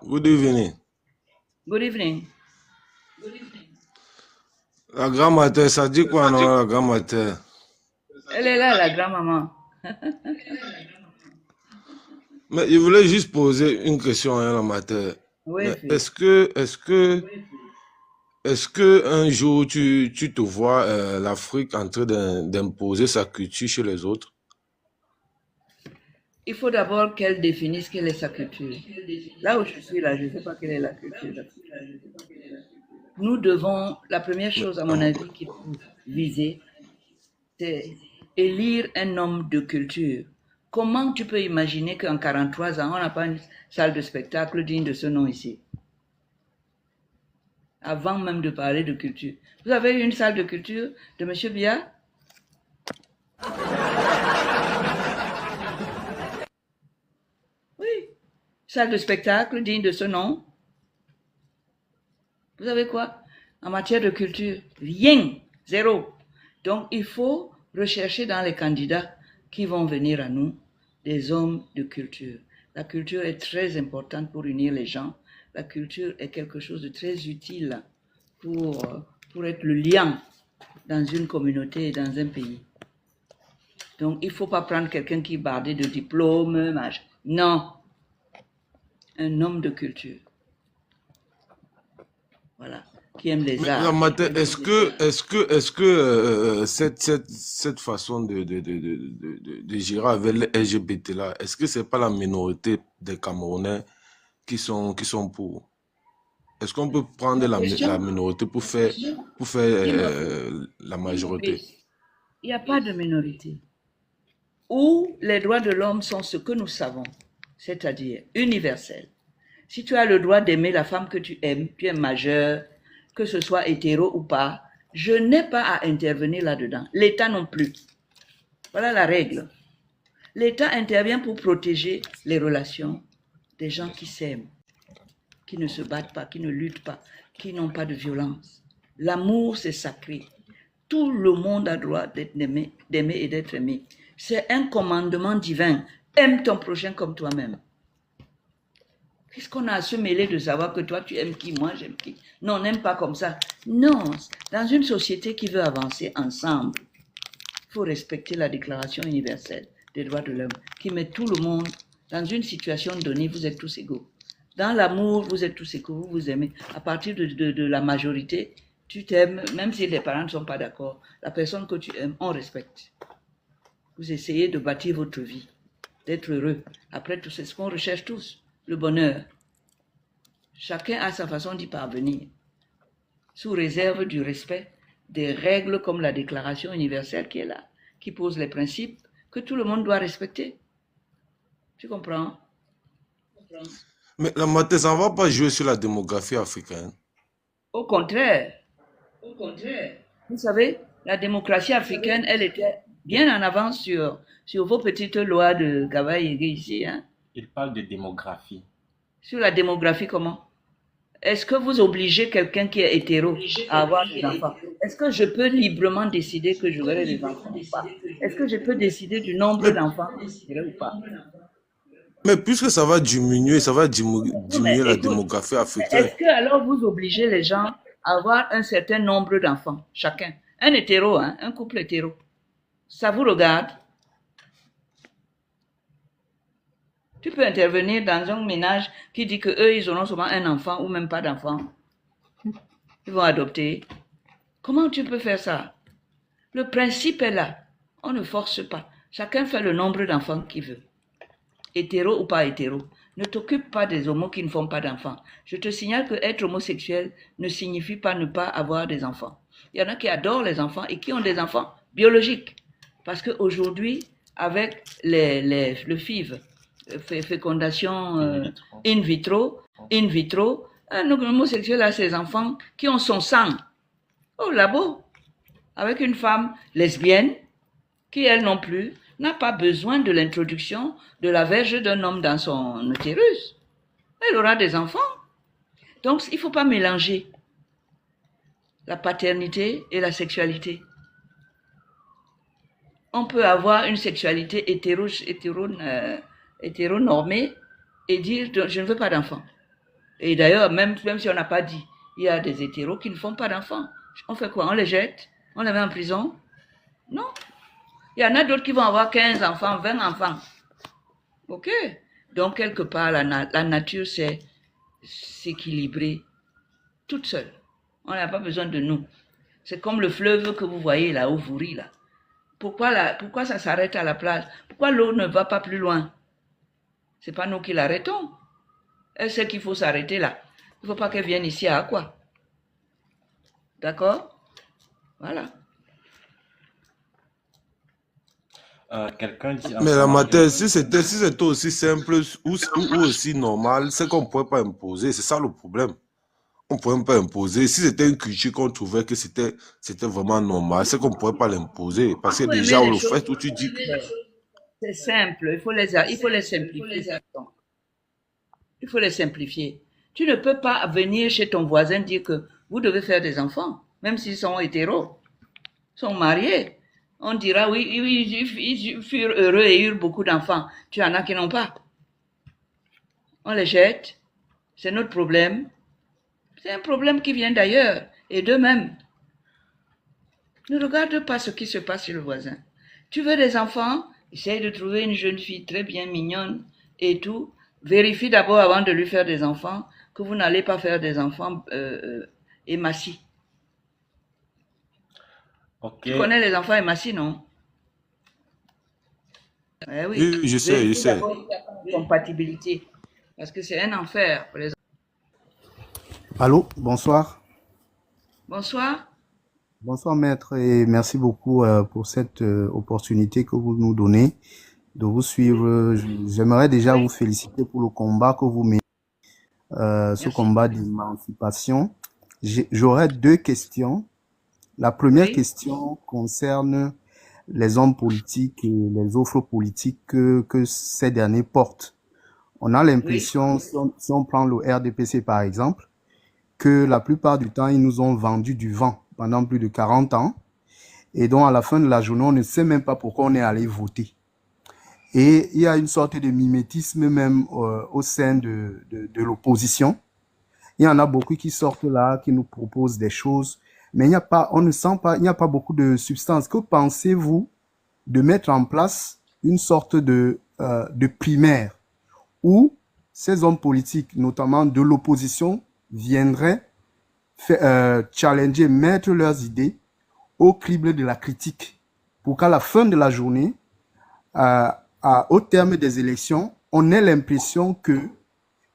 Good evening. Good evening. La grand-mère, ça dit quoi, non, la grand-mère? Elle est là, la grand-maman. Mais je voulais juste poser une question, hein, la matin. Oui, Mais fille. est-ce que un jour tu te vois l'Afrique en train d'imposer sa culture chez les autres? Il faut d'abord qu'elle définisse quelle est sa culture. Là où je suis là, je ne sais pas quelle est la culture d'Afrique. Nous devons, la première Mais, chose à mon avis qu'il faut viser, c'est élire un homme de culture. Comment tu peux imaginer qu'en 43 ans, on n'a pas une salle de spectacle digne de ce nom ici? Avant même de parler de culture. Vous avez eu une salle de culture de M. Biya? Oui. Salle de spectacle digne de ce nom? Vous savez quoi? En matière de culture, rien, zéro. Donc, il faut rechercher dans les candidats qui vont venir à nous des hommes de culture. La culture est très importante pour unir les gens. La culture est quelque chose de très utile pour être le lien dans une communauté et dans un pays. Donc, il ne faut pas prendre quelqu'un qui est bardé de diplômes, non, un homme de culture. Voilà, qui aime les mais la arts. matin, est-ce que cette façon de gérer avec les LGBT là, est-ce que c'est pas la minorité des Camerounais qui sont pour? Est-ce qu'on peut prendre La la question, minorité pour faire la majorité? il n'y a pas de minorité. Où les droits de l'homme sont ce que nous savons, c'est-à-dire universels. Si tu as le droit d'aimer la femme que tu es majeur, que ce soit hétéro ou pas, je n'ai pas à intervenir là-dedans. L'État non plus. Voilà la règle. L'État intervient pour protéger les relations des gens qui s'aiment, qui ne se battent pas, qui ne luttent pas, qui n'ont pas de violence. L'amour, c'est sacré. Tout le monde a droit d'être aimé, d'aimer et d'être aimé. C'est un commandement divin. Aime ton prochain comme toi-même. Qu'est-ce qu'on a à se mêler de savoir que toi tu aimes qui, moi j'aime qui? Non, on n'aime pas comme ça. Non, dans une société qui veut avancer ensemble, il faut respecter la Déclaration universelle des droits de l'homme qui met tout le monde dans une situation donnée, vous êtes tous égaux. Dans l'amour, vous êtes tous égaux, vous vous aimez. À partir de la majorité, tu t'aimes, même si les parents ne sont pas d'accord. La personne que tu aimes, on respecte. Vous essayez de bâtir votre vie, d'être heureux. Après tout, c'est ce qu'on recherche tous, le bonheur. Chacun a sa façon d'y parvenir, sous réserve du respect des règles comme la Déclaration universelle qui est là, qui pose les principes que tout le monde doit respecter. Tu comprends? Mais la maths, ça ne va pas jouer sur la démographie africaine. Au contraire, vous savez, la démocratie africaine, elle était bien en avance sur vos petites lois de Gavaï ici. Hein. Il parle de démographie. Sur la démographie, comment? Est-ce que vous obligez quelqu'un qui est hétéro à avoir des enfants? Est-ce que je peux librement décider que j'aurai des enfants ou pas? Est-ce que je peux décider du nombre Mais, d'enfants que j'aurai ou pas? mais puisque ça va Non, mais diminuer la écoute, démographie africaine. est-ce que alors vous obligez les gens à avoir un certain nombre d'enfants, chacun? Un hétéro, hein, un couple hétéro. Ça vous regarde? Tu peux intervenir dans un ménage qui dit que eux, ils auront seulement un enfant ou même pas d'enfant. Ils vont adopter. Comment tu peux faire ça? Le principe est là. On ne force pas. Chacun fait le nombre d'enfants qu'il veut. Hétéro ou pas hétéro. Ne t'occupe pas des homos qui ne font pas d'enfants. Je te signale que être homosexuel ne signifie pas ne pas avoir des enfants. Il y en a qui adorent les enfants et qui ont des enfants biologiques. Parce qu'aujourd'hui, avec le FIV, fécondation in vitro, un homosexuel a ses enfants qui ont son sang au labo avec une femme lesbienne qui, elle non plus, n'a pas besoin de l'introduction de la verge d'un homme dans son utérus. Elle aura des enfants. Donc, il ne faut pas mélanger la paternité et la sexualité. On peut avoir une sexualité hétéronormée et dire je ne veux pas d'enfant. Et d'ailleurs, même si on n'a pas dit, il y a des hétéros qui ne font pas d'enfants. On fait quoi? On les jette? On les met en prison? Non. Il y en a d'autres qui vont avoir 15 enfants, 20 enfants. OK? Donc, quelque part, la nature sait s'équilibrer toute seule. On n'a pas besoin de nous. C'est comme le fleuve que vous voyez là, au Vouri, là. Pourquoi ça s'arrête à la plage? Pourquoi l'eau ne va pas plus loin? C'est pas nous qui l'arrêtons. Elle sait qu'il faut s'arrêter là. Il ne faut pas qu'elle vienne ici à quoi? D'accord? Voilà. Quelqu'un dit en Mais ce la moment, matière, si c'était aussi simple ou aussi normal, c'est qu'on ne pourrait pas imposer. C'est ça le problème. On ne pourrait pas imposer. Si c'était une culture qu'on trouvait que c'était vraiment normal, c'est qu'on ne pourrait pas l'imposer. Parce Il que faut aimer déjà, les le choses. fait où tu dis que C'est simple. Il faut les simplifier. Il faut les simplifier. Tu ne peux pas venir chez ton voisin dire que vous devez faire des enfants, même s'ils sont hétéros, sont mariés. On dira oui, ils furent heureux et eurent beaucoup d'enfants. Tu en as qui n'ont pas. On les jette. C'est notre problème. C'est un problème qui vient d'ailleurs et d'eux-mêmes. Ne regarde pas ce qui se passe chez le voisin. Tu veux des enfants? Essaye de trouver une jeune fille très bien mignonne et tout. Vérifie d'abord avant de lui faire des enfants que vous n'allez pas faire des enfants émacis. ok, Tu connais les enfants émacis, non? Eh oui. oui, je sais, je Vérifie sais. d'abord la compatibilité. Parce que c'est un enfer pour les enfants. Allô, bonsoir. Bonsoir. Bonsoir maître et merci beaucoup pour cette opportunité que vous nous donnez de vous suivre. J'aimerais déjà vous Oui, féliciter pour le combat que vous menez, ce merci. combat d'émancipation. J'aurais deux questions. La première Oui, question concerne les hommes politiques et les offres politiques que ces derniers portent. On a oui, l'impression, si on prend le RDPC par exemple, que la plupart du temps, ils nous ont vendu du vent pendant plus de 40 ans. Et donc, à la fin de la journée, on ne sait même pas pourquoi on est allé voter. Et il y a une sorte de mimétisme même au sein de l'opposition. Il y en a beaucoup qui sortent là, qui nous proposent des choses, mais il n'y a pas, on ne sent pas, il n'y a pas beaucoup de substance. Que pensez-vous de mettre en place une sorte de primaire où ces hommes politiques, notamment de l'opposition, viendraient challenger, mettre leurs idées au crible de la critique pour qu'à la fin de la journée, au terme des élections, on ait l'impression que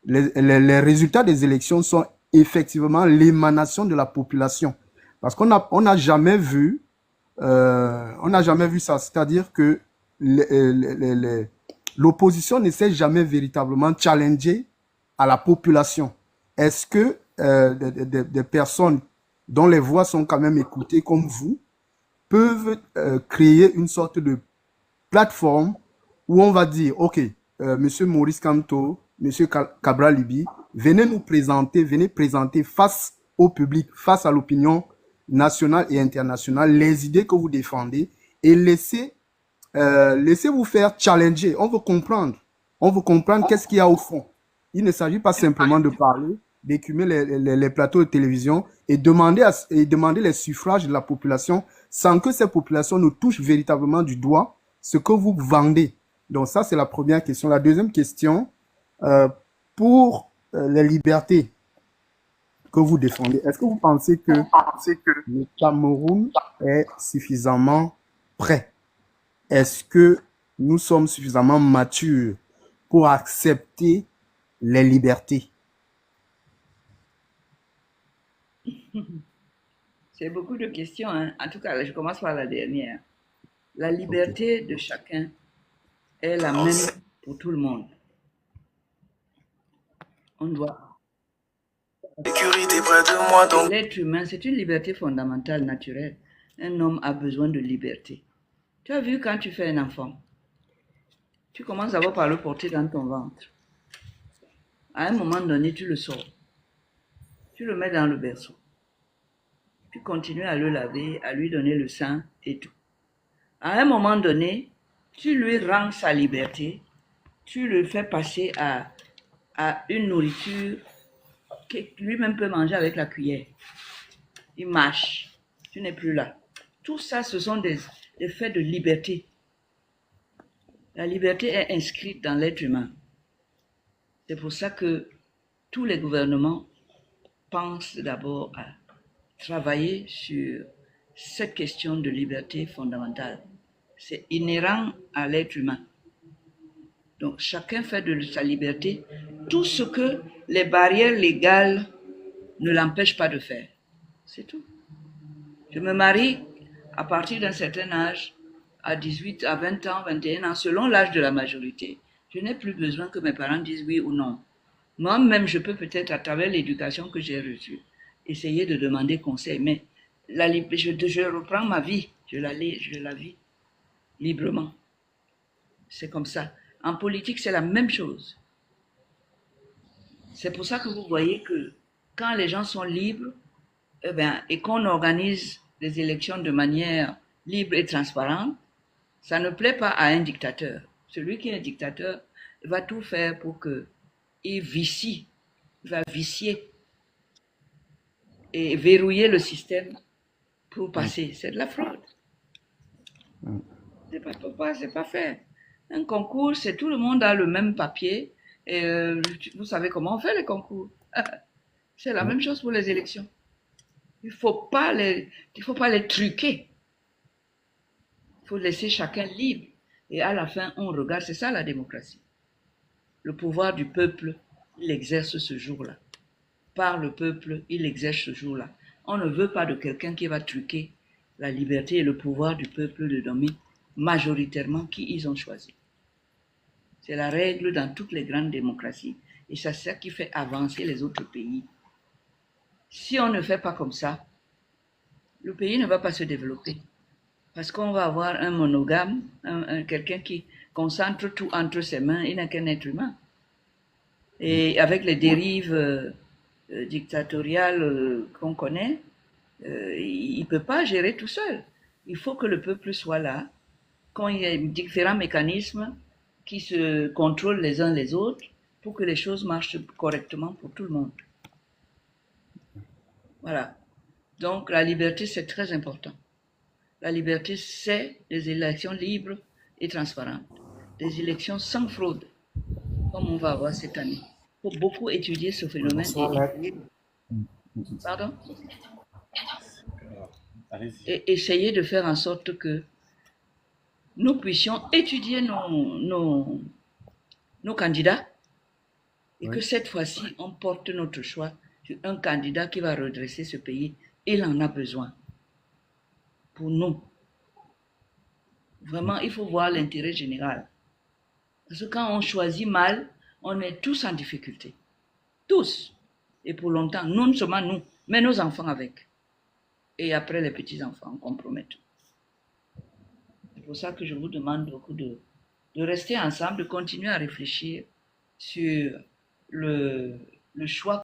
les résultats des élections sont effectivement l'émanation de la population. Parce on n'a jamais vu, on n'a jamais vu ça. C'est-à-dire que l'opposition ne s'est jamais véritablement challengée à la population. Est-ce que des personnes dont les voix sont quand même écoutées comme vous peuvent créer une sorte de plateforme où on va dire, OK, Monsieur Maurice Kamto, Monsieur Cabral Libi, venez présenter face au public, face à l'opinion nationale et internationale, les idées que vous défendez et laissez vous faire challenger. On veut comprendre. On veut comprendre qu'est-ce qu'il y a au fond. Il ne s'agit pas simplement de parler, d'écumer les plateaux de télévision et demander les suffrages de la population sans que ces populations ne touchent véritablement du doigt ce que vous vendez. Donc ça, c'est la première question. La deuxième question, pour les libertés que vous défendez, est-ce que vous pensez que le Cameroun est suffisamment prêt? Est-ce que nous sommes suffisamment matures pour accepter les libertés? C'est beaucoup de questions, hein. En tout cas, je commence par la dernière. La Ok. liberté de chacun est la même pour tout le monde. On doit. Sécurité près de moi, donc. L'être humain, c'est une liberté fondamentale, naturelle. Un homme a besoin de liberté. Tu as vu quand tu fais un enfant, tu commences d'abord par le porter dans ton ventre. À un moment donné, tu le sors. Tu le mets dans le berceau. Tu continues à le laver, à lui donner le sein et tout. À un moment donné, tu lui rends sa liberté. Tu le fais passer à une nourriture qui lui-même peut manger avec la cuillère. Il marche. Tu n'es plus là. Tout ça, ce sont des faits de liberté. La liberté est inscrite dans l'être humain. C'est pour ça que tous les gouvernements pensent d'abord à travailler sur cette question de liberté fondamentale. C'est inhérent à l'être humain. Donc chacun fait de sa liberté tout ce que les barrières légales ne l'empêchent pas de faire. C'est tout. Je me marie à partir d'un certain âge, à 18, à 20 ans, 21 ans, selon l'âge de la majorité. Je n'ai plus besoin que mes parents disent oui ou non. Moi-même, je peux peut-être, à travers l'éducation que j'ai reçue, essayer de demander conseil, mais je reprends ma vie, je la vis librement. C'est comme ça. En politique, c'est la même chose. C'est pour ça que vous voyez que quand les gens sont libres, et qu'on organise les élections de manière libre et transparente, ça ne plaît pas à un dictateur. Celui qui est un dictateur va tout faire pour qu'il va vicier et verrouiller le système pour passer. C'est de la fraude. C'est pas fait. Un concours, c'est tout le monde a le même papier. Et vous savez comment on fait les concours. C'est la même chose pour les élections. Il faut pas les truquer. Il faut laisser chacun libre. Et à la fin, on regarde. C'est ça la démocratie. Le pouvoir du peuple, il exerce ce jour-là. Par le peuple, il exerce ce jour-là. On ne veut pas de quelqu'un qui va truquer la liberté et le pouvoir du peuple de nommer majoritairement qui ils ont choisi. C'est la règle dans toutes les grandes démocraties. Et c'est ça qui fait avancer les autres pays. Si on ne fait pas comme ça, le pays ne va pas se développer. Parce qu'on va avoir un monogame, quelqu'un qui concentre tout entre ses mains, il n'est qu'un être humain. Et avec les dérives dictatoriales qu'on connaît, il ne peut pas gérer tout seul. Il faut que le peuple soit là, quand il y a différents mécanismes qui se contrôlent les uns les autres pour que les choses marchent correctement pour tout le monde. Voilà. Donc la liberté, c'est très important. La liberté, c'est des élections libres et transparentes. Des élections sans fraude, comme on va avoir cette année. Il faut beaucoup étudier ce phénomène. Pardon? Et essayer de faire en sorte que nous puissions étudier nos candidats et que cette fois-ci, on porte notre choix sur un candidat qui va redresser ce pays. Il en a besoin. Pour nous. Vraiment, il faut voir l'intérêt général. Parce que quand on choisit mal, on est tous en difficulté. Tous. Et pour longtemps, non seulement nous, mais nos enfants avec. Et après, les petits-enfants, on compromet tout. C'est pour ça que je vous demande beaucoup de rester ensemble, de continuer à réfléchir sur le choix